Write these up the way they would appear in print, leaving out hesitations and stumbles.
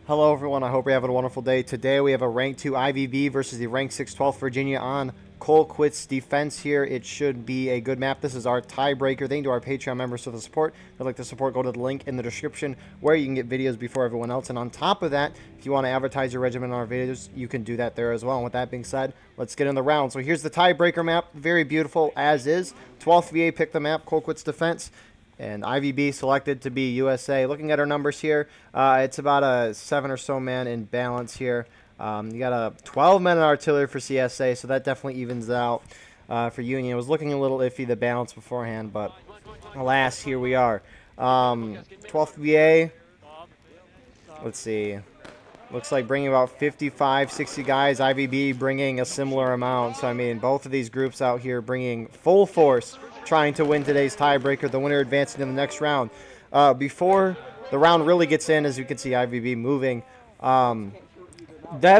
Hello everyone, I hope you're having a wonderful day. Today we have a rank 2 IVB versus the rank 6 12th Virginia on Colquitt's defense here. It should be a good map. This is our tiebreaker. Thank you to our Patreon members for the support. If you'd like to support, go to the link in the description where you can get videos before everyone else. And on top of that, if you want to advertise your regiment on our videos, you can do that there as well. And with that being said, let's get in the round. So here's the tiebreaker map. Very beautiful as is. 12th VA picked the map, Colquitt's defense. And IVB selected to be USA. Looking at our numbers here, it's about a 7 or so man in balance here. You got a 12 men in artillery for CSA, so that definitely evens out for Union. It was looking a little iffy, the balance beforehand, but alas, here we are. 12th VA, let's see. Looks like bringing about 55, 60 guys. IVB bringing a similar amount. So, I mean, both of these groups out here bringing full force, trying to win today's tiebreaker. The winner advancing to the next round. Before the round really gets in, as you can see, IVB moving. Devs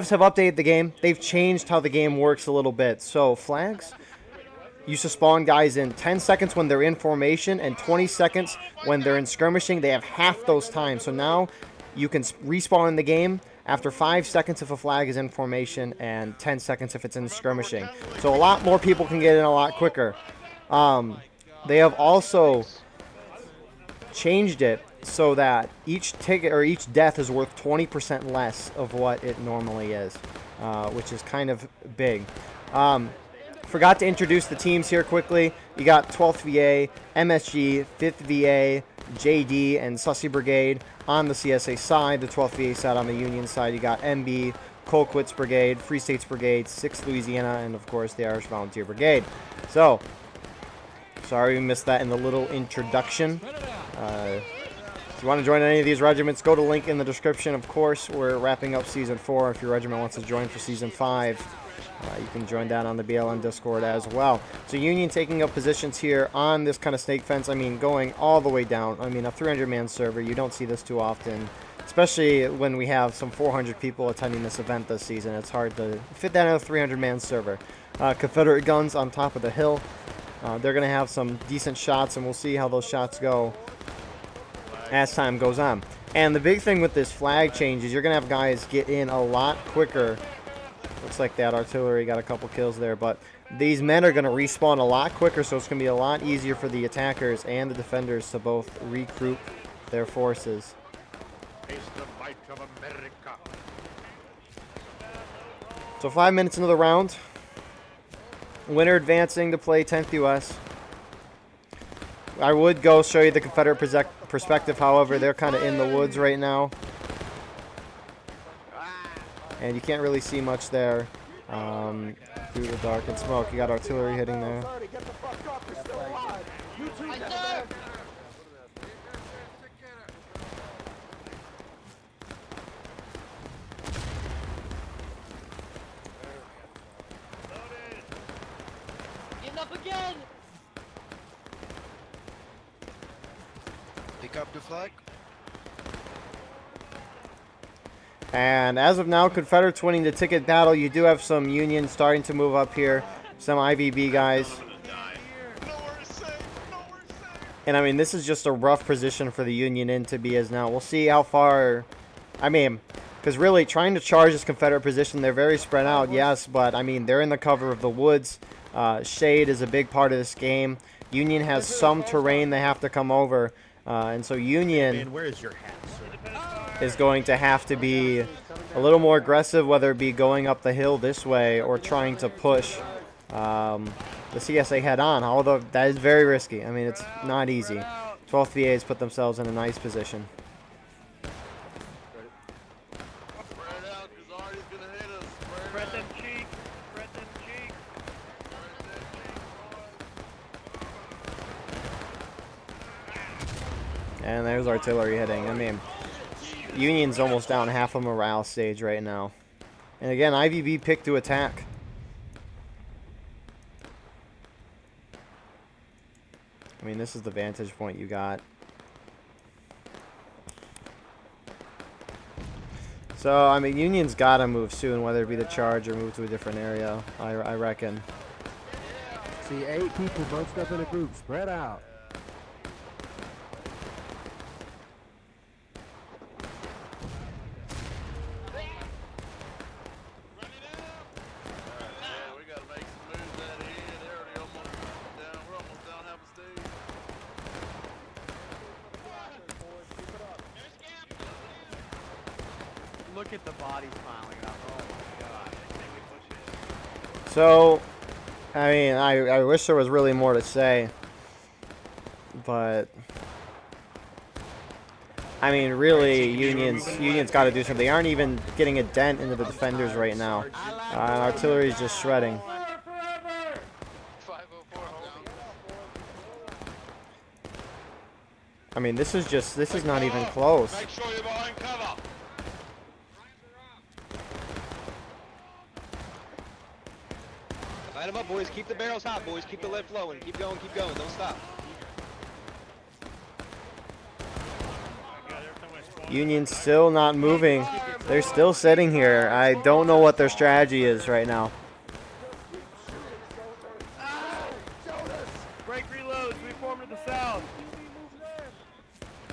have updated the game. They've changed how the game works a little bit. So, flags used to spawn guys in 10 seconds when they're in formation and 20 seconds when they're in skirmishing. They have half those times. So now you can respawn in the game after 5 seconds if a flag is in formation and 10 seconds if it's in skirmishing. So a lot more people can get in a lot quicker. They have also changed it so that each ticket or each death is worth 20% less of what it normally is, which is kind of big. Forgot to introduce the teams here quickly. You got 12th VA, MSG, 5th VA, JD, and Sussy Brigade on the CSA side. The 12th VA side on the Union side, you got MB, Colquitt's Brigade, Free States Brigade, 6th Louisiana, and of course the Irish Volunteer Brigade. So, sorry we missed that in the little introduction. If you want to join any of these regiments, go to the link in the description. Of course, we're wrapping up Season 4. If your regiment wants to join for Season 5, you can join that on the BLN Discord as well. So Union taking up positions here on this kind of snake fence. I mean, going all the way down. I mean, a 300-man server. You don't see this too often, especially when we have some 400 people attending this event this season. It's hard to fit that in a 300-man server. Confederate guns on top of the hill. They're going to have some decent shots, and we'll see how those shots go as time goes on. And the big thing with this flag change is you're going to have guys get in a lot quicker. Looks like that artillery got a couple kills there, but these men are going to respawn a lot quicker, so it's going to be a lot easier for the attackers and the defenders to both regroup their forces. So 5 minutes into the round. Winner advancing to play 10th US. I would go show you the Confederate perspective, however, they're kind of in the woods right now. And you can't really see much there through the dark and smoke. You got artillery hitting there. Up again. Pick up the flag. And as of now, Confederates winning the ticket battle. You do have some Union starting to move up here. Some IVB guys. And I mean, this is just a rough position for the Union in to be as now. We'll see how far. I mean, because really trying to charge this Confederate position, they're very spread out, yes. But I mean, they're in the cover of the woods. Shade is a big part of this game. Union has some terrain they have to come over. And so Union is going to have to be a little more aggressive, whether it be going up the hill this way or trying to push the CSA head on. Although that is very risky. I mean, it's not easy. 12th VAs put themselves in a nice position. And there's artillery hitting. I mean, Union's almost down half a morale stage right now. And again, IVB picked to attack. I mean, this is the vantage point you got. So, I mean, Union's got to move soon, whether it be the charge or move to a different area, I reckon. See 8 people bunched up in a group, spread out. look at the bodies piling up. Oh my god. So, I mean, I wish there was really more to say, but I mean, really, Union's got to do something. They aren't even getting a dent into the defenders right now. Artillery is just shredding. I mean, this is not even close. Make sure you're behind cover. Light them up, boys. Keep the barrels hot, boys. Keep the lead flowing. Keep going, keep going. Don't stop. Union's still not moving. They're still sitting here. I don't know what their strategy is right now. Break reloads. Reform to the south.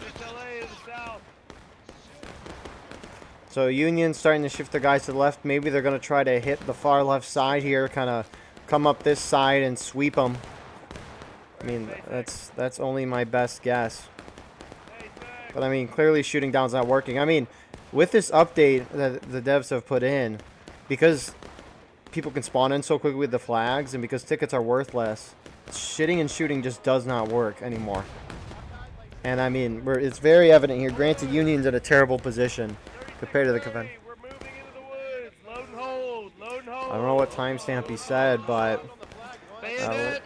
Just LA to the south. So Union's starting to shift their guys to the left. Maybe they're going to try to hit the far left side here, kind of come up this side and sweep them. I mean, that's only my best guess. But I mean, clearly shooting down's not working. I mean, with this update that the devs have put in, because people can spawn in so quickly with the flags, and because tickets are worthless, shitting and shooting just does not work anymore. And I mean, it's very evident here. Granted, Union's in a terrible position compared to the Confederate. We're moving into the woods. Load and hold. Load and hold. I don't know what timestamp he said, but Bayonets.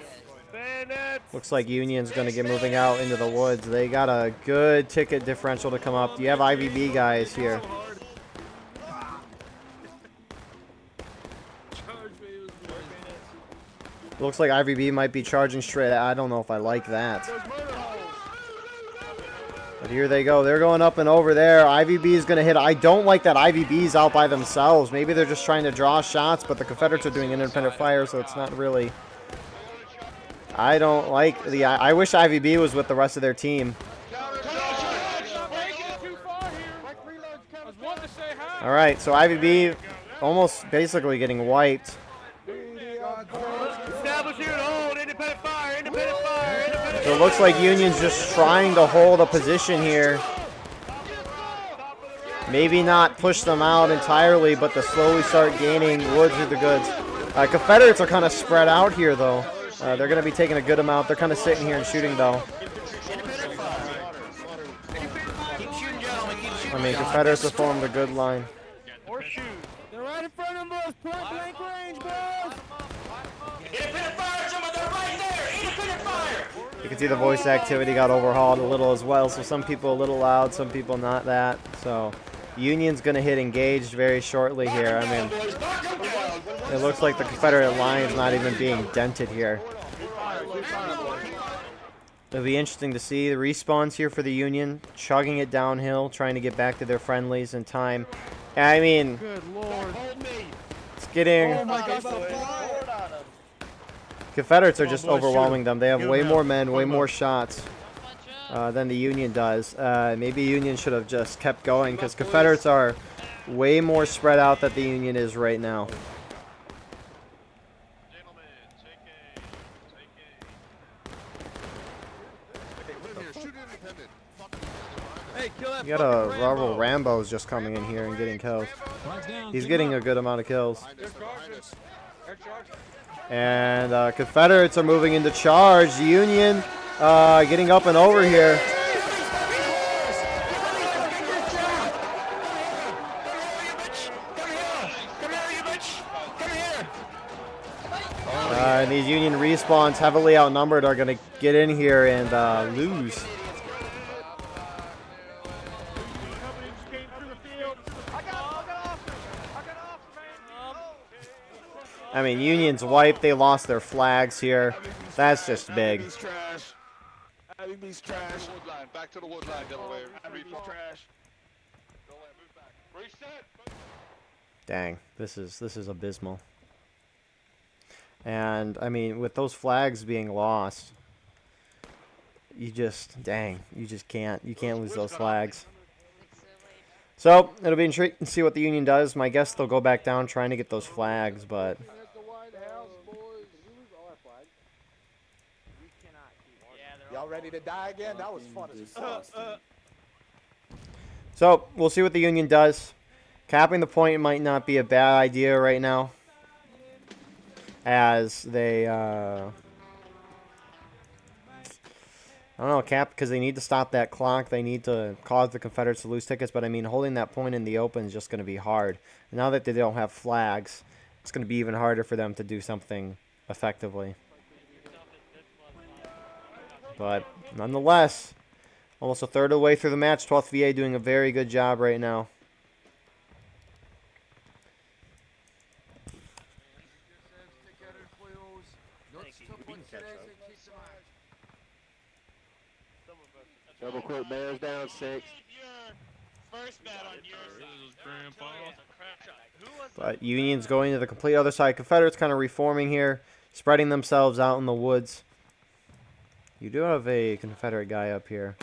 Bayonets. looks like Union's going to get moving out into the woods. They got a good ticket differential to come up. You have IVB guys here. Looks like IVB might be charging straight. I don't know if I like that. But here they go. They're going up and over there. IVB is going to hit. I don't like that IVB's out by themselves. Maybe they're just trying to draw shots, but the Confederates are doing independent fire, so it's not really... I don't like the... I wish IVB was with the rest of their team. All right, so IVB almost basically getting wiped. Establish here and hold. Independent fire. Independent fire. Independent So it looks like Union's just trying to hold a position here. Maybe not push them out entirely, but to slowly start gaining woods with the goods. Confederates are kind of spread out here, though. They're going to be taking a good amount. They're kind of sitting here and shooting, though. I mean, Confederates have formed a good line. horseshoes. They're right in front of us. Point blank range, boys. Independent fire, someone, they're right there! Independent fire! You can see the voice activity got overhauled a little as well. So some people a little loud, some people not that. So Union's going to hit engaged very shortly here. I mean, it looks like the Confederate line's not even being dented here. It'll be interesting to see the respawns here for the Union, chugging it downhill, trying to get back to their friendlies in time. I mean, Good lord. it's getting... Oh my god. Confederates are just overwhelming them. They have way more men, way more shots than the Union does. Maybe Union should have just kept going because Confederates are way more spread out than the Union is right now. You got a Rebel Rambo's just coming in here and getting kills. He's getting a good amount of kills. And Confederates are moving into charge. The Union getting up and over here. And these Union respawns, heavily outnumbered, are going to get in here and lose. I mean, Union's wiped. They lost their flags here. That's just big. IVB's trash. Back to the wood line, Delaware. IVB's trash. Reset. Dang, this is abysmal. And I mean, with those flags being lost, you just can't lose those flags. So it'll be intriguing to see what the Union does. My guess they'll go back down trying to get those flags, but Y'all ready to die again? That was fun as fuck. so we'll see what the Union does. Capping the point might not be a bad idea right now, as they, I don't know, cap, because they need to stop that clock. They need to cause the Confederates to lose tickets, but I mean, holding that point in the open is just going to be hard. Now that they don't have flags, it's going to be even harder for them to do something effectively. But nonetheless, almost a third of the way through the match, 12th VA doing a very good job right now. Double quick, bears down 6. First bat on yours. But Union's going to the complete other side. Confederates kind of reforming here, spreading themselves out in the woods. You do have a Confederate guy up here.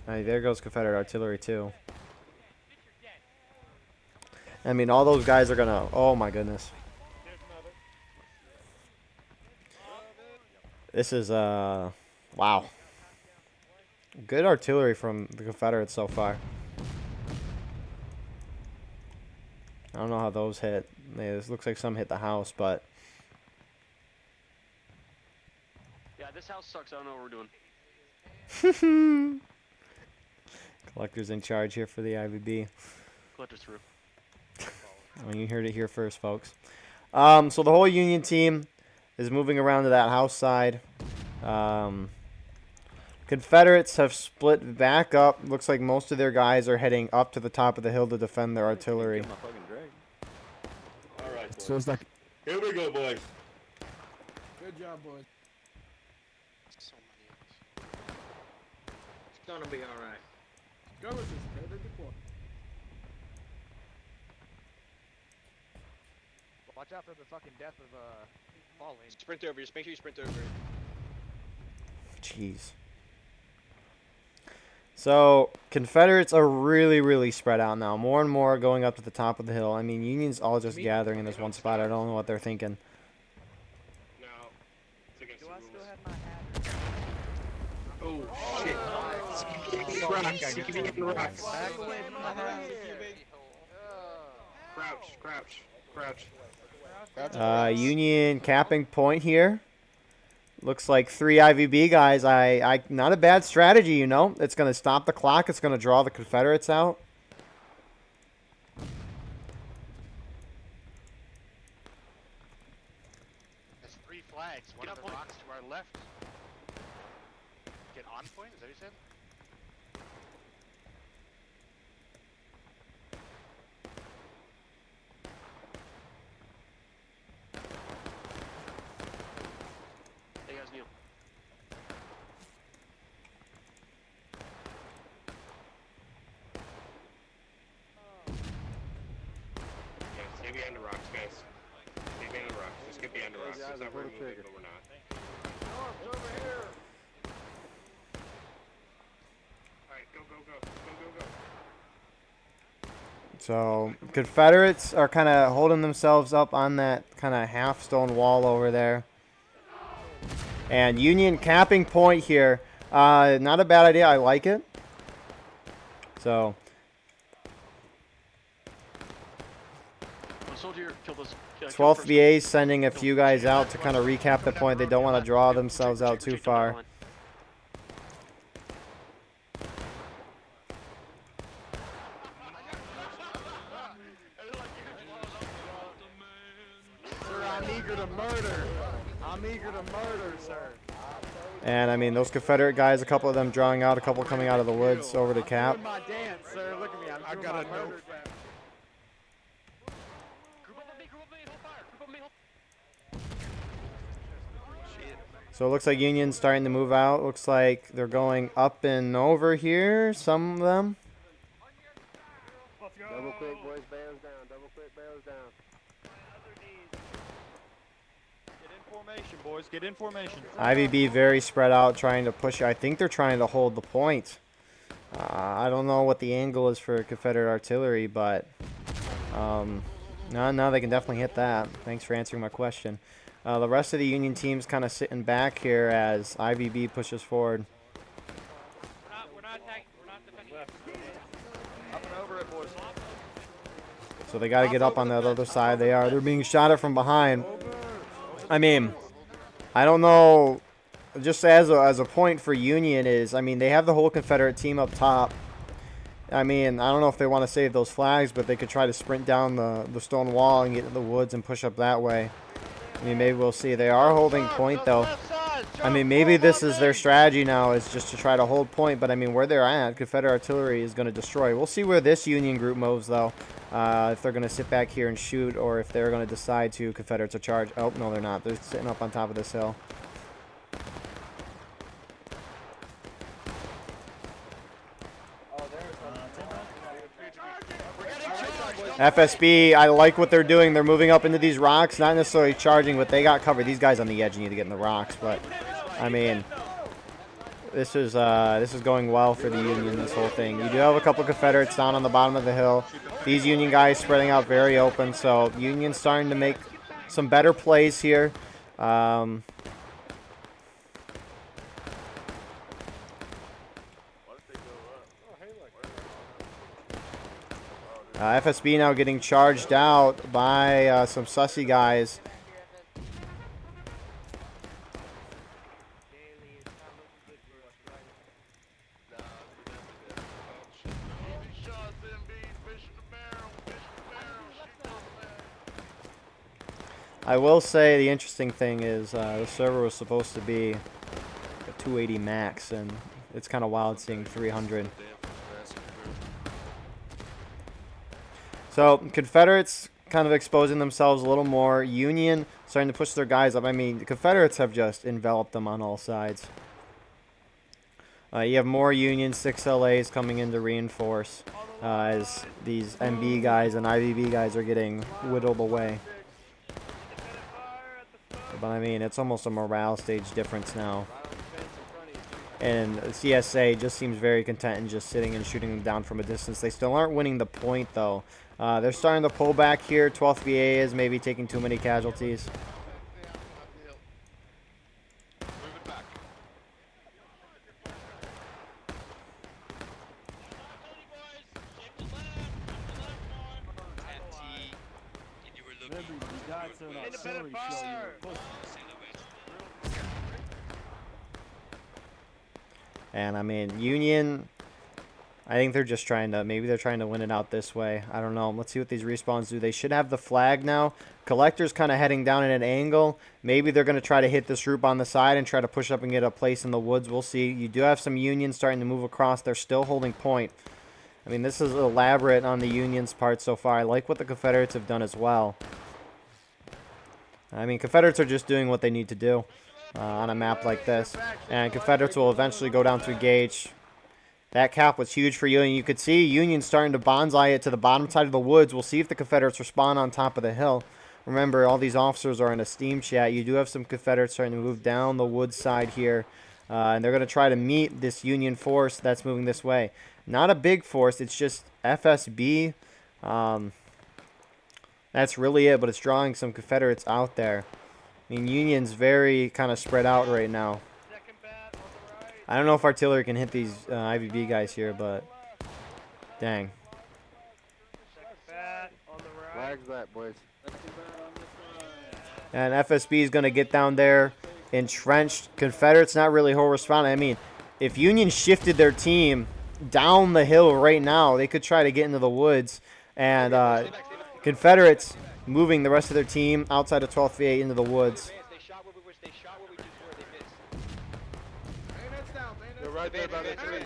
Hey, there goes Confederate artillery too. I mean, all those guys are gonna. Oh my goodness. This is wow. Good artillery from the Confederates so far. I don't know how those hit. Yeah, this looks like some hit the house, but Yeah, this house sucks. I don't know what we're doing. Collector's in charge here for the IVB. Collector's through. Well, you heard it here first, folks. So the whole Union team is moving around to that house side. Confederates have split back up. Looks like most of their guys are heading up to the top of the hill to defend their artillery. All right, So it's like, here we go, boys. good job, boys. So many of us. It's gonna be alright. Skirmishes, better before. Watch out for the fucking death of falling. Sprint over. Just make sure you sprint over. Jeez. So, Confederates are really, really spread out now. More and more going up to the top of the hill. I mean, Union's all just gathering in this one spot. I don't know what they're thinking. No. It's against Do the I still rules. have my hat? Back away from the hat. Crouch. Union capping point here. Looks like 3 IVB guys. Not a bad strategy, you know. It's going to stop the clock. It's going to draw the Confederates out. That's 3 flags. One of the rocks to our left. Get on point? Is that what you said? Hey guys, Neil. Yeah, stay behind the rocks, guys. Stay behind the rocks. Just get behind the rocks. It's not very moving, but we're not. Alright, go. So, Confederates are kind of holding themselves up on that kind of half stone wall over there. And Union capping point here. Not a bad idea. I like it. So, One soldier killed us. 12th VA sending a few guys out to kind of recap the point. They don't want to draw themselves out too far. Sir, I'm eager to murder. I'm eager to murder, sir. And I mean, those Confederate guys, a couple of them drawing out, a couple coming out of the woods over to cap. My dance, sir. Look at me. I got a murder dance. Group up on me. Hold fire. Group up on me. So it looks like Union's starting to move out. Looks like they're going up and over here, some of them. Double quick, boys, bears down. Double quick, bears down. Get in formation, boys. Get in formation. IVB very spread out, trying to push. I think they're trying to hold the point. I don't know what the angle is for Confederate artillery, but no, they can definitely hit that. Thanks for answering my question. The rest of the Union team's kind of sitting back here as IVB pushes forward. We're not attacking. We're not defending. Up and over it, boys. So they got to get up on that other side. They are. They're being shot at from behind. I mean, I don't know. Just as a point for Union is, I mean, they have the whole Confederate team up top. I mean, I don't know if they want to save those flags, but they could try to sprint down the stone wall and get in the woods and push up that way. I mean, maybe we'll see. They are holding point, though. I mean, maybe this is their strategy now, is just to try to hold point. But, I mean, where they're at, Confederate artillery is going to destroy. We'll see where this Union group moves, though. If they're going to sit back here and shoot, or if they're going to decide to Confederates to charge. Oh, no, they're not. They're sitting up on top of this hill. FSB, I like what they're doing. They're moving up into these rocks, not necessarily charging, but they got covered. These guys on the edge need to get in the rocks, but I mean, this is going well for the Union, this whole thing. You do have a couple Confederates down on the bottom of the hill. These Union guys spreading out very open, so Union's starting to make some better plays here. FSB now getting charged out by some sussy guys. I will say the interesting thing is the server was supposed to be a 280 max, and it's kind of wild seeing 300. So, Confederates kind of exposing themselves a little more. Union starting to push their guys up. I mean, the Confederates have just enveloped them on all sides. You have more Union 6LAs coming in to reinforce as these MB guys and IVB guys are getting whittled away. But, I mean, it's almost a morale stage difference now. And CSA just seems very content in just sitting and shooting them down from a distance. They still aren't winning the point, though. They're starting to pull back here. 12th VA is maybe taking too many casualties. And I mean, Union, I think they're just trying to, maybe they're trying to win it out this way. I don't know. Let's see what these respawns do. They should have the flag now. Collector's kind of heading down at an angle. Maybe they're going to try to hit this group on the side and try to push up and get a place in the woods. We'll see. You do have some Unions starting to move across. They're still holding point. I mean, this is elaborate on the Union's part so far. I like what the Confederates have done as well. I mean, Confederates are just doing what they need to do on a map like this. And Confederates will eventually go down to engage. That cap was huge for Union. You could see Union starting to bonsai it to the bottom side of the woods. We'll see if the Confederates respond on top of the hill. Remember, all these officers are in a steam chat. You do have some Confederates starting to move down the woods side here. And they're going to try to meet this Union force that's moving this way. Not a big force. It's just FSB. That's really it, but it's drawing some Confederates out there. I mean, Union's very kind of spread out right now. I don't know if artillery can hit these IVB guys here, but dang. Flags back, boys. And FSB is going to get down there entrenched. Confederates not really whole responding. I mean, if Union shifted their team down the hill right now, they could try to get into the woods. And Confederates moving the rest of their team outside of 12th VA into the woods. They're right there by the trees.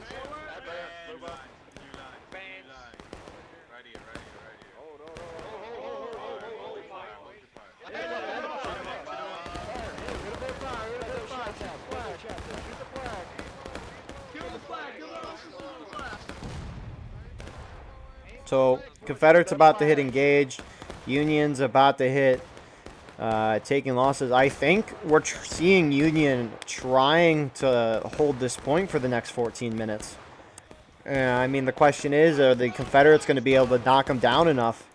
So Confederates about to hit engage. Union's about to hit taking losses. I think we're seeing Union trying to hold this point for the next 14 minutes. I mean, the question is, are the Confederates going to be able to knock them down enough?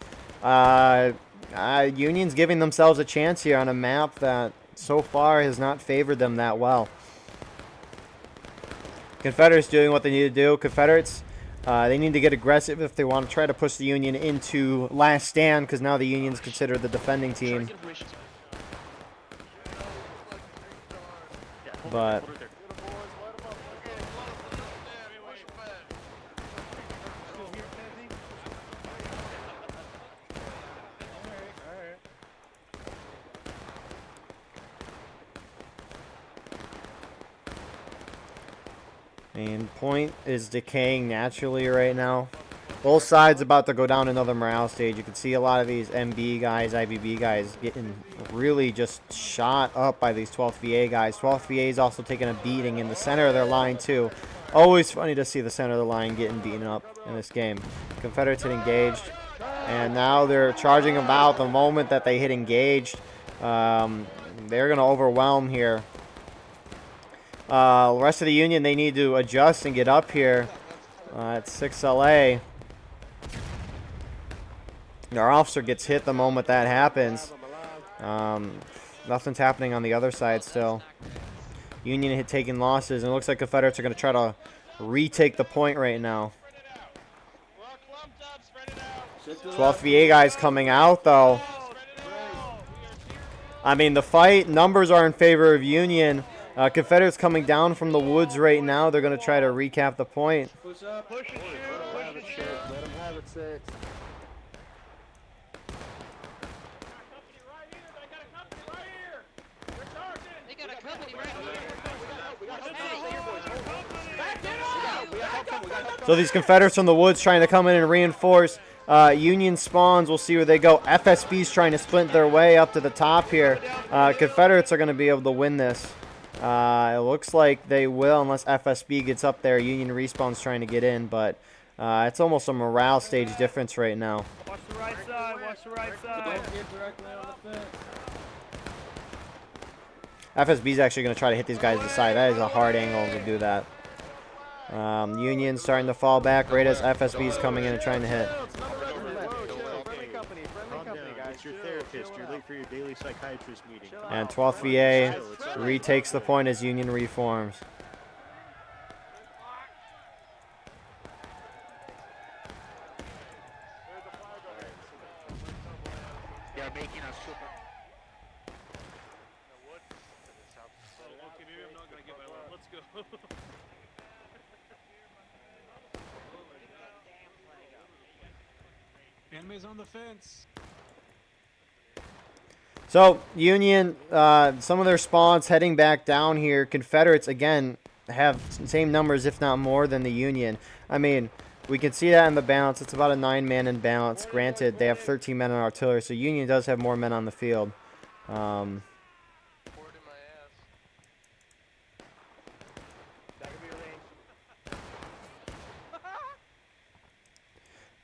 Union's giving themselves a chance here on a map that so far has not favored them that well. Confederates doing what they need to do. Confederates They need to get aggressive if they want to try to push the Union into last stand, because now the Union's considered the defending team. But and point is decaying naturally right now. Both sides about to go down another morale stage. You can see a lot of these MB guys, IVB guys getting really just shot up by these 12th VA guys. 12th VA is also taking a beating in the center of their line too. Always funny to see the center of the line getting beaten up in this game. Confederates hit engaged, and now they're charging about. The moment that they hit engaged, they're going to overwhelm here. The rest of the Union, they need to adjust and get up here at 6LA. Our officer gets hit the moment that happens. Nothing's happening on the other side still. Union had taken losses, and it looks like Confederates are going to try to retake the point right now. 12th VA guys coming out, though. I mean, the fight numbers are in favor of Union. Confederates coming down from the woods right now. They're going to try to recap the point. Push and shoot. Let them have it, 6. They got a company right here. So these Confederates from the woods trying to come in and reinforce. Union spawns. We'll see where they go. FSB's trying to splint their way up to the top here. Confederates are going to be able to win this. It looks like they will, unless FSB gets up there. Union respawn's trying to get in, but it's almost a morale stage difference right now. Watch the right side. Watch the right side. FSB's actually going to try to hit these guys to the side. That is a hard angle to do that. Union starting to fall back right as FSB's coming in and trying to hit. It's your therapist. You're late for your daily psychiatrist meeting. And 12th VA retakes the point as Union reforms. They're making us super. Okay, maybe I'm not gonna get my lap. Let's go. Enemies on the fence. So, Union, some of their spawns heading back down here. Confederates, again, have same numbers, if not more, than the Union. I mean, we can see that in the balance. It's about a 9-man in balance. Granted, they have 13 men on artillery, so Union does have more men on the field.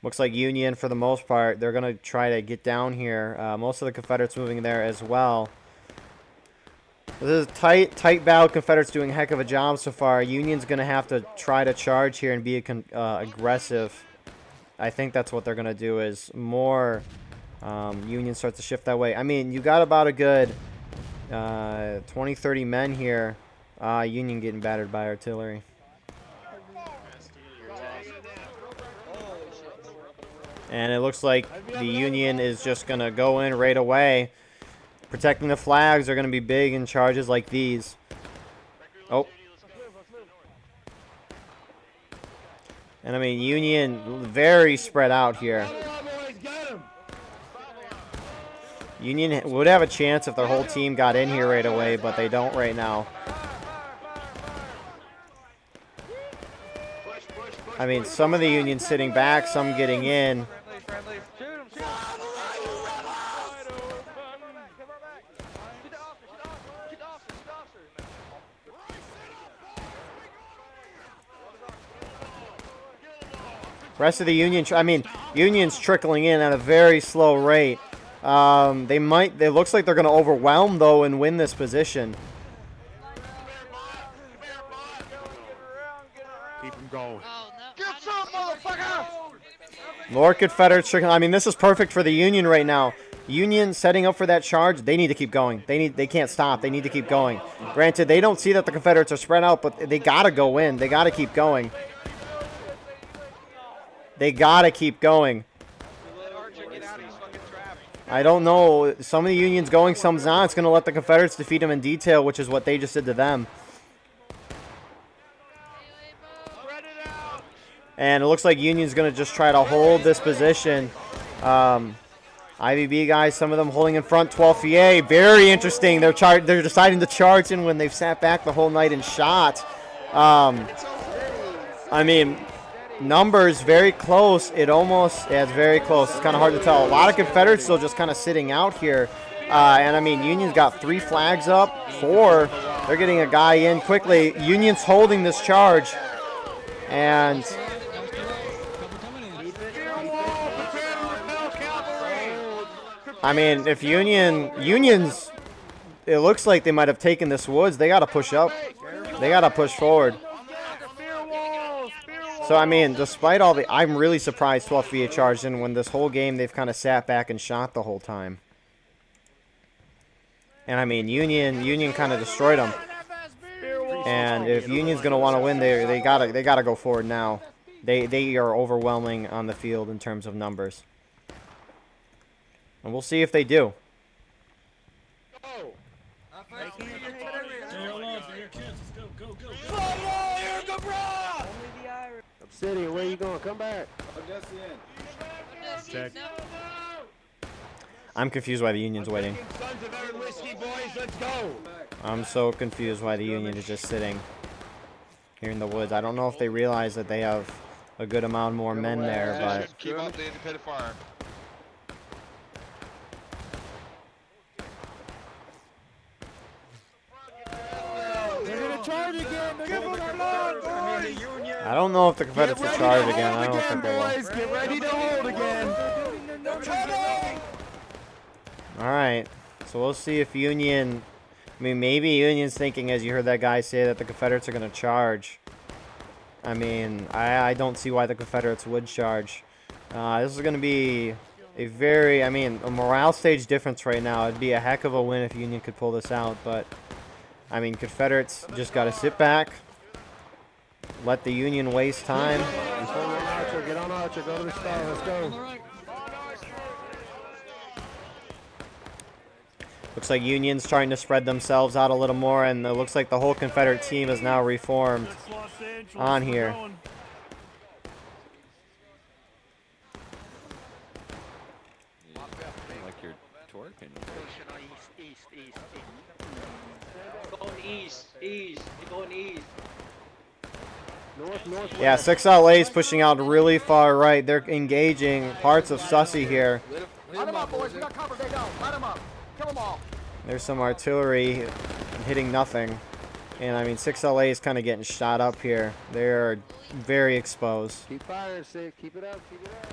Looks like Union, for the most part, they're going to try to get down here. Most of the Confederates moving there as well. This is tight battle. Confederates doing a heck of a job so far. Union's going to have to try to charge here and be aggressive. I think that's what they're going to do, is more Union starts to shift that way. I mean, you got about a good 20, 30 men here. Union getting battered by artillery. And it looks like the Union is just going to go in right away. Protecting the flags are going to be big in charges like these. Oh. And I mean, Union very spread out here. Union would have a chance if their whole team got in here right away, but they don't right now. I mean, some of the Union sitting back, some getting in. Rest of the Union, I mean, Union's trickling in at a very slow rate. It looks like they're going to overwhelm, though, and win this position. Keep them going. Oh, no. Get some, motherfucker! More Confederates trickling. I mean, this is perfect for the Union right now. Union setting up for that charge. They need to keep going. They can't stop. They need to keep going. Granted, they don't see that the Confederates are spread out, but they got to go in. They got to keep going. They gotta keep going. Let Archer get out of his fucking trap. I don't know. Some of the Union's going, some's not. It's going to let the Confederates defeat them in detail, which is what they just did to them. And it looks like Union's going to just try to hold this position. IVB guys, some of them holding in front. 12th VA, very interesting. They're deciding to charge in when they've sat back the whole night and shot. I mean, numbers very close. It's very close. It's kind of hard to tell. A lot of Confederates still just kind of sitting out here. And I mean, Union's got 3 flags up, 4. They're getting a guy in quickly. Union's holding this charge. And I mean, if Union's, it looks like they might have taken this woods. They got to push up. They got to push forward. So, I mean, despite all the, I'm really surprised 12th VA charged in when this whole game they've kind of sat back and shot the whole time. And, I mean, Union kind of destroyed them. And if Union's going to want to win, they gotta go forward now. They are overwhelming on the field in terms of numbers. And we'll see if they do. Obsidian, where you going? Come back. Check. I'm confused why the Union's waiting. I'm so confused why the Union is just sitting here in the woods. I don't know if they realize that they have a good amount more men there, but Keep up the independent fire. Charge again. Give them the blood, boys. I don't know if the Confederates will charge again. I don't think they will. Get ready to hold again. All right, so we'll see if Union. I mean, maybe Union's thinking, as you heard that guy say, that the Confederates are going to charge. I mean, I don't see why the Confederates would charge. This is going to be a very, I mean, a morale stage difference right now. It'd be a heck of a win if Union could pull this out, but I mean, Confederates just got to sit back, let the Union waste time. Get on Archer, go to the star, let's go. Looks like Union's trying to spread themselves out a little more, and it looks like the whole Confederate team is now reformed on here. Like you're twerking. Going east. Going east. North. Yeah, 6LA's pushing out really far right. They're engaging parts of Sussy here. Light them up, boys. We got cover. They don't. Light them up. Kill them all. There's some artillery hitting nothing. And I mean, 6LA is kind of getting shot up here. They're very exposed. Keep firing, Sid. Keep it up. Keep it up.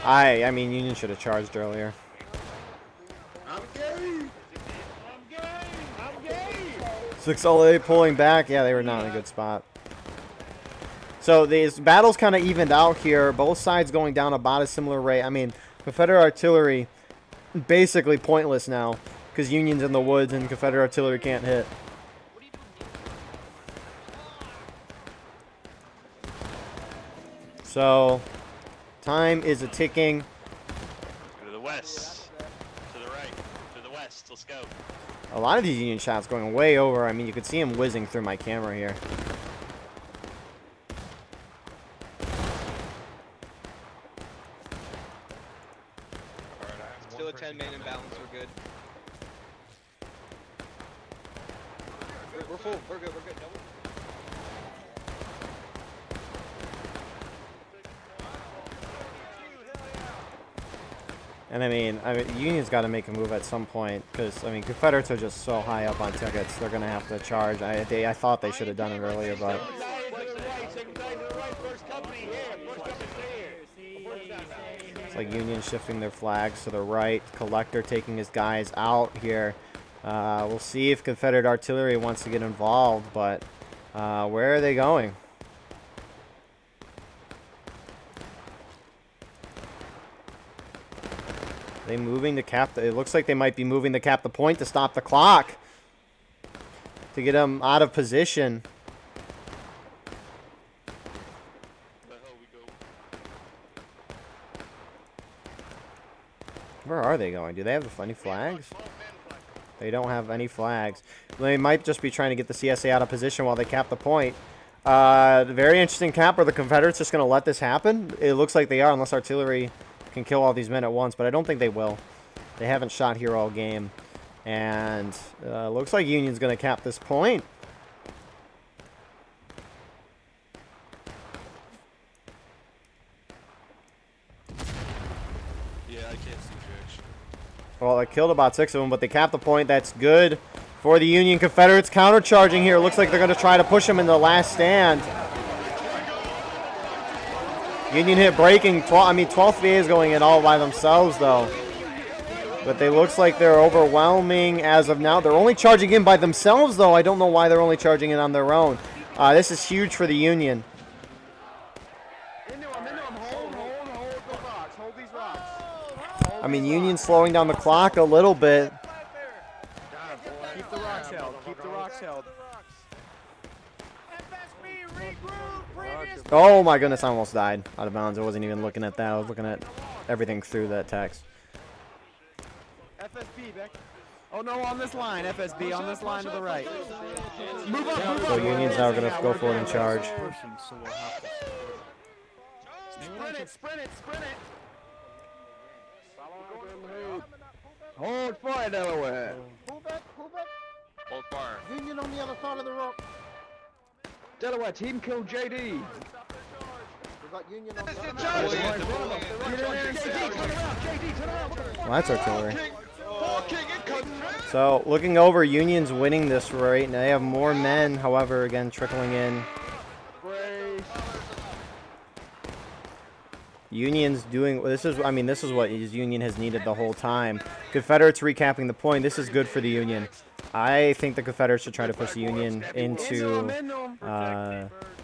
I mean, Union should have charged earlier. 6LA pulling back. Yeah, they were not in a good spot. So these battles kind of evened out here. Both sides going down about a similar rate. I mean, Confederate artillery basically pointless now because Union's in the woods and Confederate artillery can't hit. So time is a ticking. To the west. To the right. To the west. Let's go. A lot of these Union shots going way over. I mean, you could see him whizzing through my camera here. Still a 10-man imbalance. We're good. We're full. We're good. Double. And I mean, Union's got to make a move at some point because I mean, Confederates are just so high up on tickets. They're gonna have to charge. I thought they should have done it earlier, but it's like Union shifting their flags to the right. Collector taking his guys out here. We'll see if Confederate artillery wants to get involved, but where are they going? They moving to cap the, it looks like they might be moving to cap the point to stop the clock. to get them out of position. The hell we go. Where are they going? Do they have any flags? They don't have any flags. They might just be trying to get the CSA out of position while they cap the point. Very interesting cap. Are the Confederates just going to let this happen? It looks like they are, unless artillery can kill all these men at once, but I don't think they will. They haven't shot here all game. And looks like Union's going to cap this point. Yeah, I can't see direction. Well, I killed about 6 of them, but they capped the point. That's good for the Union. Confederates countercharging here. Looks like they're going to try to push them in the last stand. Union hit breaking. 12th VA is going in all by themselves, though. But they looks like they're overwhelming as of now. They're only charging in by themselves, though. I don't know why they're only charging in on their own. This is huge for the Union. I mean, Union slowing down the clock a little bit. Keep the rocks held. Keep the rocks held. Oh my goodness, I almost died out of bounds. I wasn't even looking at that. I was looking at everything through that text. FSB, Beck. Oh no, on this line, FSB, on this line to the right. Move up, move So up. Union's now going to go for it and charge. Sprint it, sprint it, sprint it. Hold fire, Delaware. Hold fire. Union on the other side of the rock. Delaware, team kill JD. We've got Union on the other side. Well, that's artillery. So, looking over, Union's winning this right now. They have more men, however, again, trickling in. Union's doing this is what Union has needed the whole time. Confederates recapping the point. This is good for the Union. I think the Confederates should try to push the Union into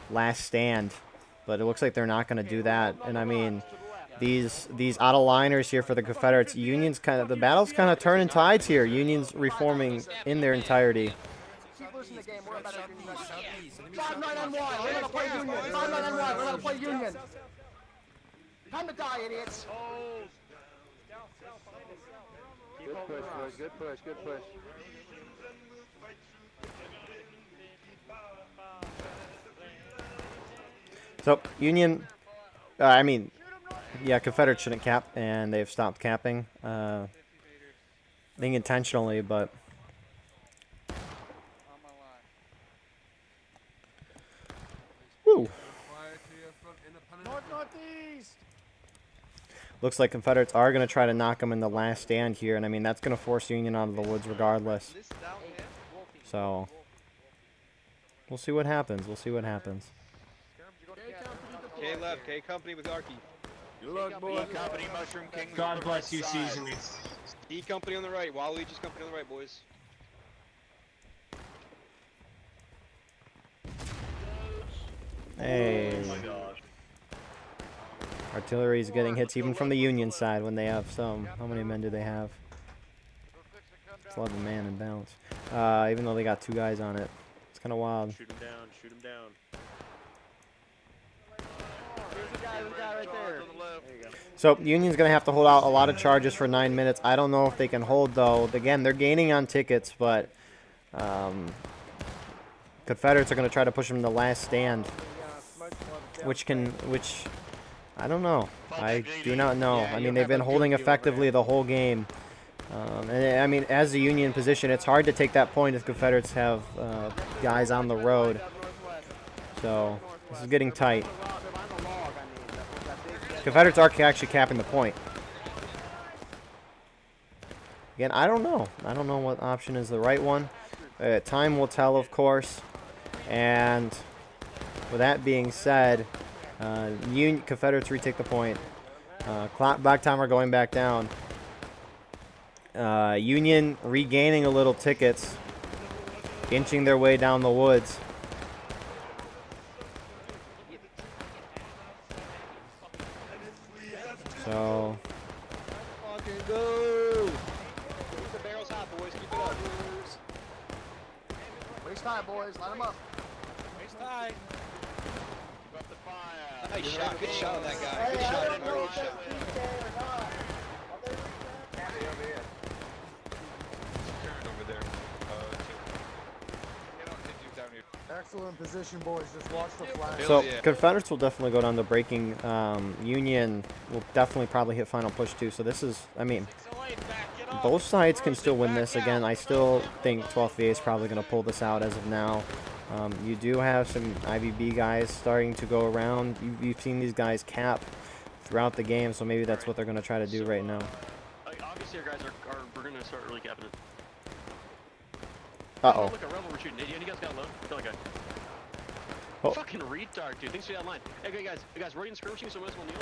last stand, but it looks like they're not going to do that. And I mean, these out of liners here for the Confederates. Union's the battle's kind of turning tides here. Union's reforming in their entirety. Keep losing the game. We're about to 5-9 on 1. We're going to play Union. 5-9 on 1. We're going to play Union. Time to die, idiots. Good push, boys. Good push. Good push. So Union, Confederates shouldn't cap, and they've stopped capping. I think intentionally, but. Woo. Northeast. Looks like Confederates are going to try to knock them in the last stand here, and I mean that's going to force Union out of the woods regardless. So we'll see what happens. We'll see what happens. K left, K company with Arky. Good luck, boys. Company, Mushroom King. God bless you, Season. E company on the right, Waluigi's company on the right, boys. Hey. Oh my gosh. Artillery's getting hits even from the Union side when they have some. How many men do they have? It's 11 man in balance. Even though they got 2 guys on it. It's kind of wild. Shoot him down, shoot him down. There's a guy right there. There you go. So Union's going to have to hold out a lot of charges for 9 minutes. I don't know if they can hold, though. Again, they're gaining on tickets, but Confederates are going to try to push them to the last stand. Which I don't know. I do not know. I mean, they've been holding effectively the whole game. And I mean, as the Union position, it's hard to take that point if Confederates have guys on the road. So this is getting tight. Confederates are actually capping the point. Again, I don't know. I don't know what option is the right one. Time will tell, of course. And with that being said, Confederates retake the point. Clock timer going back down. Union regaining a little tickets, inching their way down the woods. So. Fucking go. Keep the barrels hot, boys. Keep it up. tight, boys. Line them up. Keep up the fire. Nice shot. Good shot on that guy. Good Hey, I shot. don't know Good if that's shot. PK or not. Are they reset? Turn over there. Get on hit you down here. Excellent position, boys. Just watch the flash. So yeah. Confederates will definitely go down to breaking. Union will definitely probably hit final push too. So this is, I mean, both sides can still win this. Again, I still think 12th VA is probably going to pull this out as of now. You do have some IVB guys starting to go around. You've seen these guys cap throughout the game, so maybe that's what they're going to try to do right now. Obviously, our guys we're gonna start really capping it. Uh-oh. Look, a rebel we're shooting. You guys got low. Kill that guy. Oh. Fucking retard, dude. Thanks for that line. Hey, guys, we're getting skirmishing, so might as well kneel.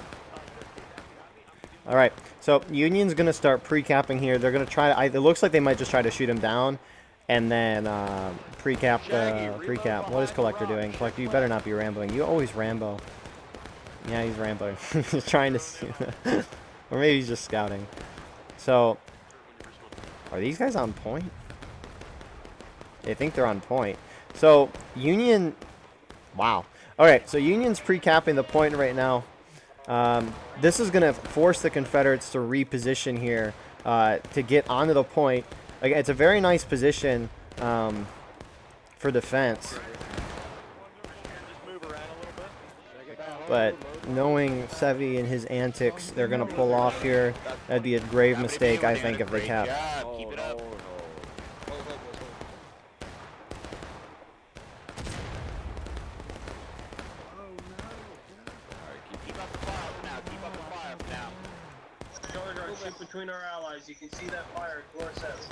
All right, so Union's going to start pre-capping here. They're going to try to, it looks like they might just try to shoot him down and then pre-cap. What is Collector doing? Collector, you better not be rambling. You always Rambo. Yeah, he's rambling. He's trying to see. Or maybe he's just scouting. So, are these guys on point? They think they're on point. So, Union, wow. All right, so Union's pre-capping the point right now. This is going to force the Confederates to reposition here to get onto the point. Again, it's a very nice position for defense. But knowing Sevi and his antics, they're going to pull off here. That'd be a grave mistake, I think, if they cap. Keep it up. Keep up the fire for now. Keep up the fire for now. Charge our ship between our allies. You can see that fire north south.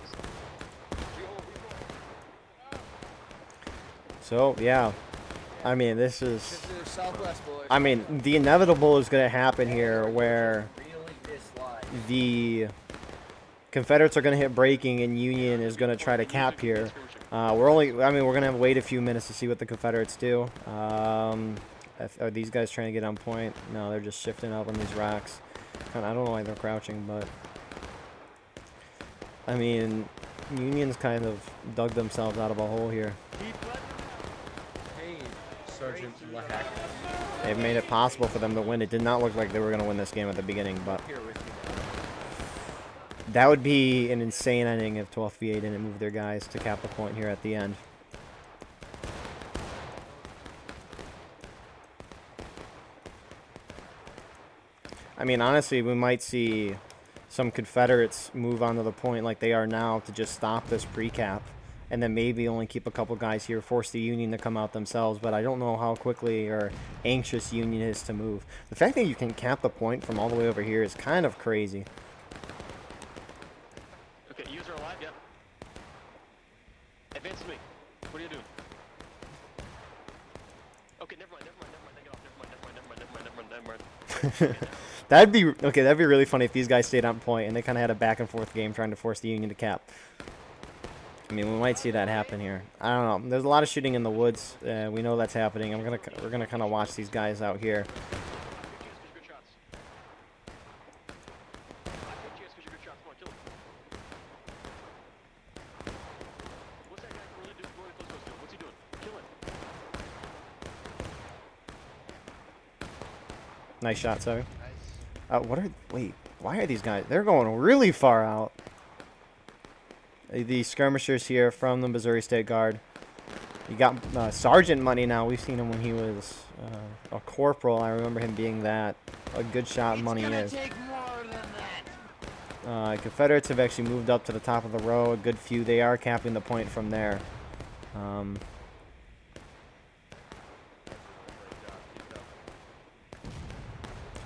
So, yeah. I mean, this is... I mean, the inevitable is going to happen here where the Confederates are going to hit breaking and Union is going to try to cap here. We're going to wait a few minutes to see what the Confederates do. Are these guys trying to get on point? No, they're just shifting up on these rocks. I don't know why they're crouching, but... I mean, Union's kind of dug themselves out of a hole here. Sergeant Lahack. They've made it possible for them to win. It did not look like they were going to win this game at the beginning, but that would be an insane ending if 12th VA didn't move their guys to cap the point here at the end. I mean, honestly, we might see some Confederates move onto the point like they are now to just stop this pre-cap. And then maybe only keep a couple guys here, force the Union to come out themselves. But I don't know how quickly or anxious Union is to move. The fact that you can cap the point from all the way over here is kind of crazy. Okay, user alive, yep. Advance to me. What are you doing? Okay, never mind. Get off. That'd be really funny if these guys stayed on point and they kind of had a back and forth game trying to force the Union to cap. I mean, we might see that happen here. I don't know. There's a lot of shooting in the woods. We know that's happening. We're gonna kind of watch these guys out here. Nice shot, sorry. Wait, why are these guys? They're going really far out. The skirmishers here from the Missouri State Guard. You got sergeant money now. We've seen him when he was a corporal. I remember him being that. A good shot money is. Confederates have actually moved up to the top of the row. A good few. They are capping the point from there. So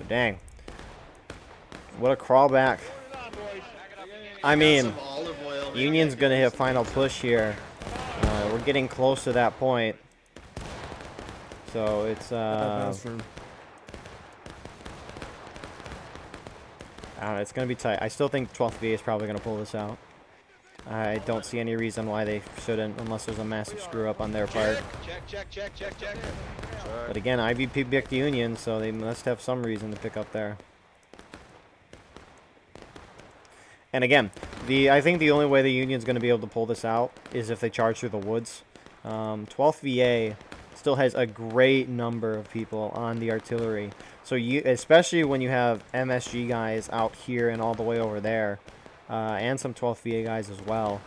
dang. What a crawl back. I mean, Union's going to hit final push here. We're getting close to that point. So it's I don't know, it's going to be tight. I still think 12th VA is probably going to pull this out. I don't see any reason why they shouldn't unless there's a massive screw up on their part. Check. But again, IVP picked Union, so they must have some reason to pick up there. And again, I think the only way the Union's going to be able to pull this out is if they charge through the woods. 12th VA still has a great number of people on the artillery. So you, especially when you have MSG guys out here and all the way over there, and some 12th VA guys as well.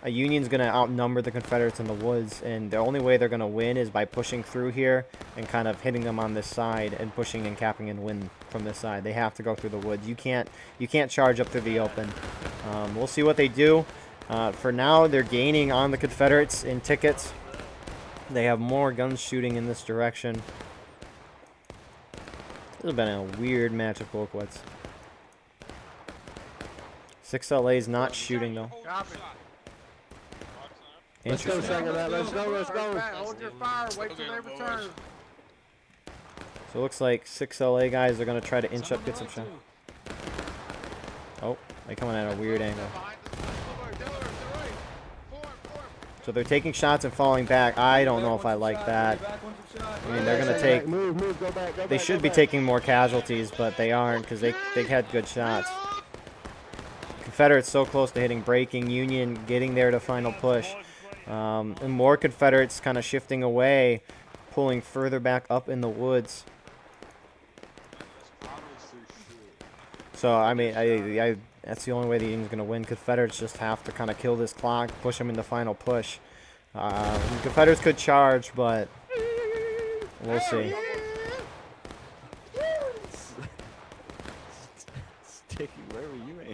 Union's going to outnumber the Confederates in the woods, and the only way they're going to win is by pushing through here and kind of hitting them on this side and pushing and capping and win from this side. They have to go through the woods. You can't charge up through the open. We'll see what they do. For now, they're gaining on the Confederates in tickets. They have more guns shooting in this direction. This has been a weird match of Colquitt's. 6LA's not shooting though. Let's go, Interesting. second that. Let's go. Hold your fire. Wait till they return. So it looks like 6LA guys are going to try to inch up, get some shots. Oh, they're coming at a weird angle. So they're taking shots and falling back. I don't know if I like that. I mean, they're going to take... Move, go back. They should be taking more casualties, but they aren't because they had good shots. Confederates so close to hitting breaking. Union getting there to final push. And more Confederates kind of shifting away, pulling further back up in the woods. So, I mean, I that's the only way the Union's going to win. Confederates just have to kind of kill this clock, push them in the final push. Confederates could charge, but we'll see. Sticky, where were you at?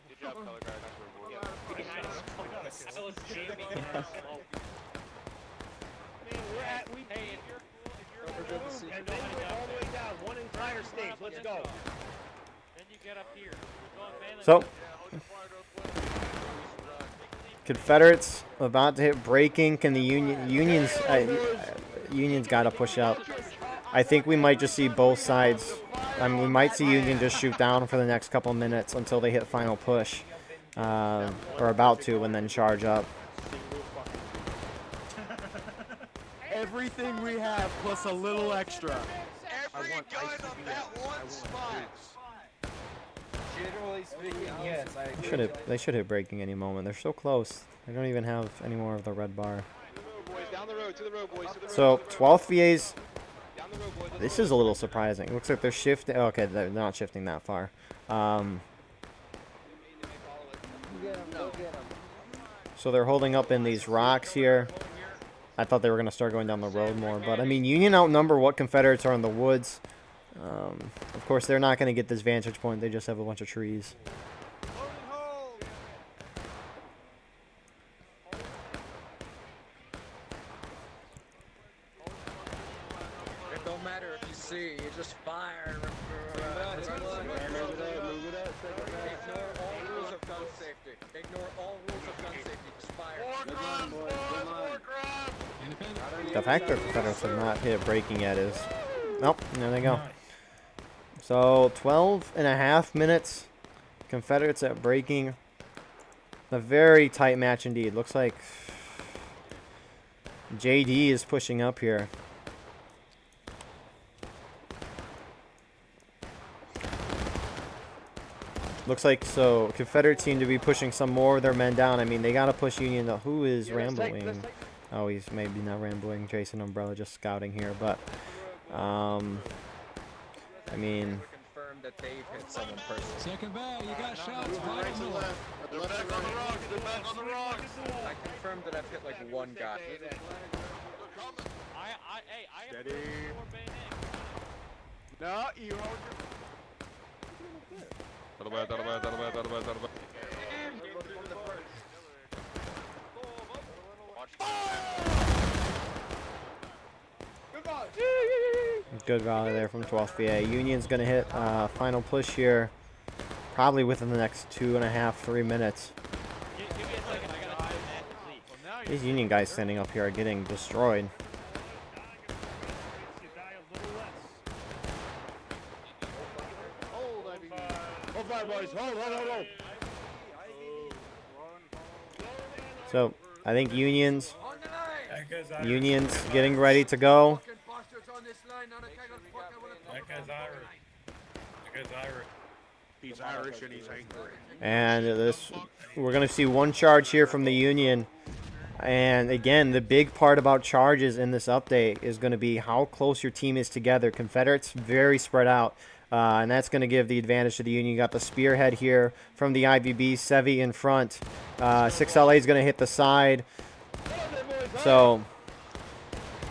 Good job, color guard. So, Confederates about to hit breaking. Can the Union's got to push up. I think we might just see both sides. I mean, we might see Union just shoot down for the next couple minutes until they hit final push, or about to, and then charge up. Everything we have plus a little extra. Every gun on that one spot. Generally speaking, yes. They should hit breaking any moment. They're so close. They don't even have any more of the red bar. Down the road, to the road, boys. To the road, So 12th VA's. down the road, boys. This is a little surprising. Looks like they're shifting. Okay, they're not shifting that far. So they're holding up in these rocks here. I thought they were going to start going down the road more, but I mean, Union outnumber what Confederates are in the woods. Of course, they're not going to get this vantage point. They just have a bunch of trees. It don't matter if you see, you just fire. Ignore all rules of gun safety. Just fire. The fact that the Confederates have not hit breaking yet is... Nope, there they go. So 12.5 minutes. Confederates at breaking. A very tight match indeed. Looks like JD is pushing up here. Looks like so Confederates seem to be pushing some more of their men down. I mean, they got to push Union. Who is rambling? Oh, he's maybe not rambling. Jason Umbrella just scouting here, but I mean, Confirm that they've hit someone personally. Second bag, you got shots right on the left. They're back on the rocks. They're back on the rocks. I confirmed that I've hit like one guy. Steady. No, you hold your... good rally there from 12th VA. Union's going to hit final push here probably within the next 2.5, 3 minutes. These Union guys standing up here are getting destroyed. So I think Union's getting ready to go. He's Irish and he's angry. And we're going to see one charge here from the Union. And again, the big part about charges in this update is going to be how close your team is together. Confederates very spread out, and that's going to give the advantage to the Union. You got the spearhead here from the IVB, Sevi in front. 6LA is going to hit the side. So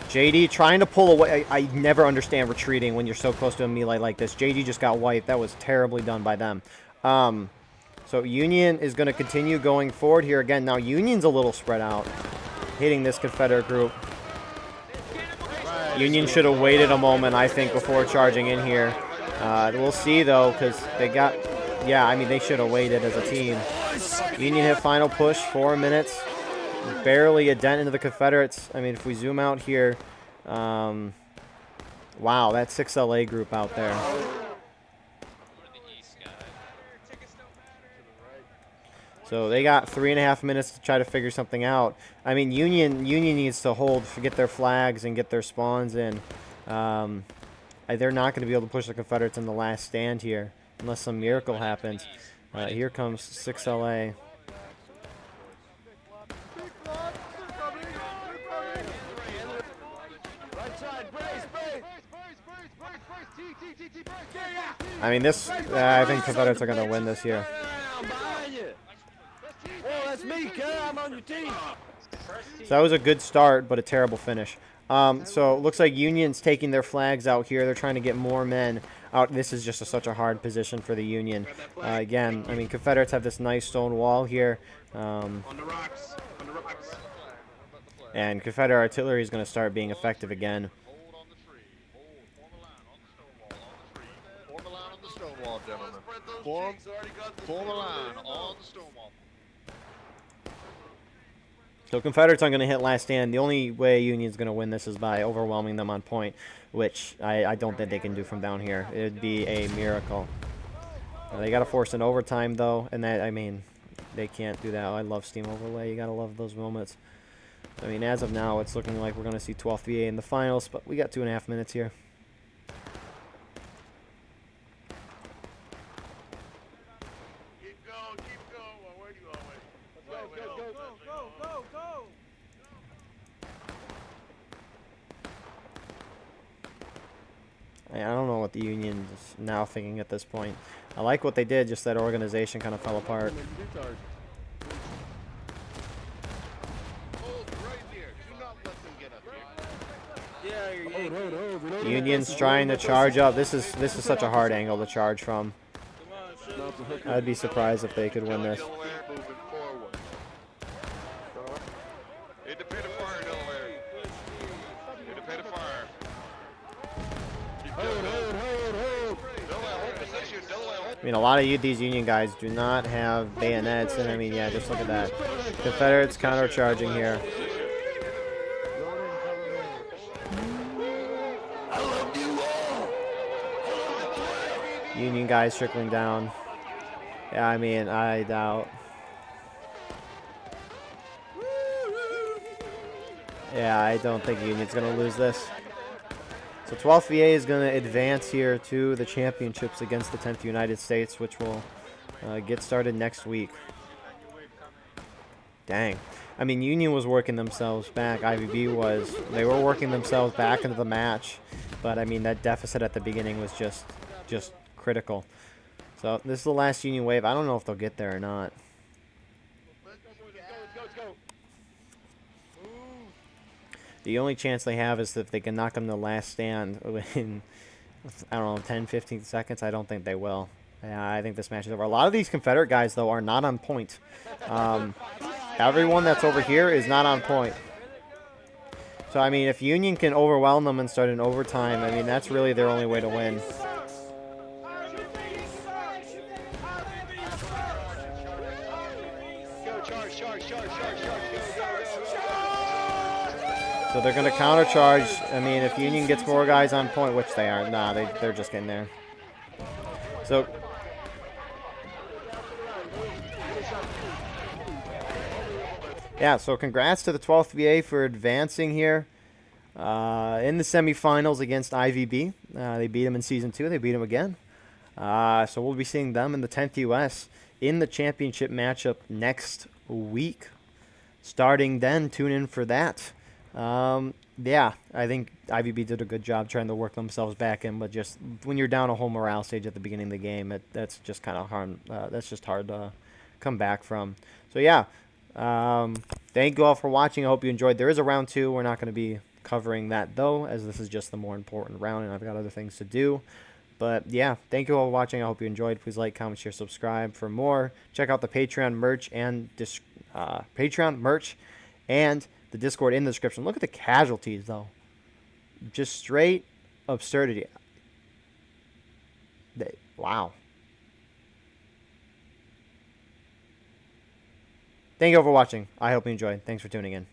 JD trying to pull away. I never understand retreating when you're so close to a melee like this. JD just got wiped. That was terribly done by them. So Union is going to continue going forward here again. Now Union's a little spread out, hitting this Confederate group. Union should have waited a moment, I think, before charging in here. We'll see, though, because they got... Yeah, I mean, they should have waited as a team. Union hit final push, 4 minutes. Barely a dent into the Confederates. I mean, if we zoom out here... wow, that 6LA group out there. So they got 3.5 minutes to try to figure something out. I mean, Union needs to hold, get their flags and get their spawns in. They're not going to be able to push the Confederates in the last stand here unless some miracle happens. Here comes 6LA. I mean, this. I think Confederates are going to win this here. So that was a good start, but a terrible finish. So it looks like Union's taking their flags out here. They're trying to get more men out. This is just such a hard position for the Union. Again, I mean, Confederates have this nice stone wall here. On the rocks. On the rocks. And Confederate artillery is going to start being effective again. Form a line on the stone wall, gentlemen. Form a line on the stone wall. So Confederates aren't going to hit last stand. The only way Union's going to win this is by overwhelming them on point, which I don't think they can do from down here. It would be a miracle. They got to force an overtime, though, and that, I mean, they can't do that. I love Steam Overlay. You got to love those moments. I mean, as of now, it's looking like we're going to see 12th VA in the finals, but we got 2.5 minutes here. I don't know what the Union is now thinking at this point. I like what they did, just that organization kind of fell apart. Union's trying to charge up. This is such a hard angle to charge from. I'd be surprised if they could win this. I mean, a lot of these Union guys do not have bayonets, and I mean, yeah, just look at that. Confederates counter-charging here. Union guys trickling down. Yeah, I mean, I doubt. Yeah, I don't think Union's going to lose this. So 12th VA is going to advance here to the championships against the 10th United States, which will get started next week. Dang. I mean, Union was working themselves back. IVB was. They were working themselves back into the match. But, I mean, that deficit at the beginning was just critical. So this is the last Union wave. I don't know if they'll get there or not. The only chance they have is if they can knock them to the last stand in, I don't know, 10, 15 seconds. I don't think they will. Yeah, I think this match is over. A lot of these Confederate guys, though, are not on point. Everyone that's over here is not on point. So, I mean, if Union can overwhelm them and start in overtime, I mean, that's really their only way to win. So they're going to counter-charge. I mean, if Union gets more guys on point, which they aren't. Nah, they're just getting there. So... yeah, so congrats to the 12th VA for advancing here in the semifinals against IVB. They beat them in Season 2. They beat them again. So we'll be seeing them in the 10th US in the championship matchup next week. starting then. Tune in for that. Yeah, I think IVB did a good job trying to work themselves back in, but just when you're down a whole morale stage at the beginning of the game, that's just kind of hard. That's just hard to come back from. So yeah, thank you all for watching. I hope you enjoyed. There is a round 2. We're not going to be covering that though, as this is just the more important round, and I've got other things to do. But yeah, thank you all for watching. I hope you enjoyed. Please like, comment, share, subscribe for more. Check out the Patreon merch and the Discord in the description. Look at the casualties, though. Just straight absurdity. Wow. Thank you all for watching. I hope you enjoyed. Thanks for tuning in.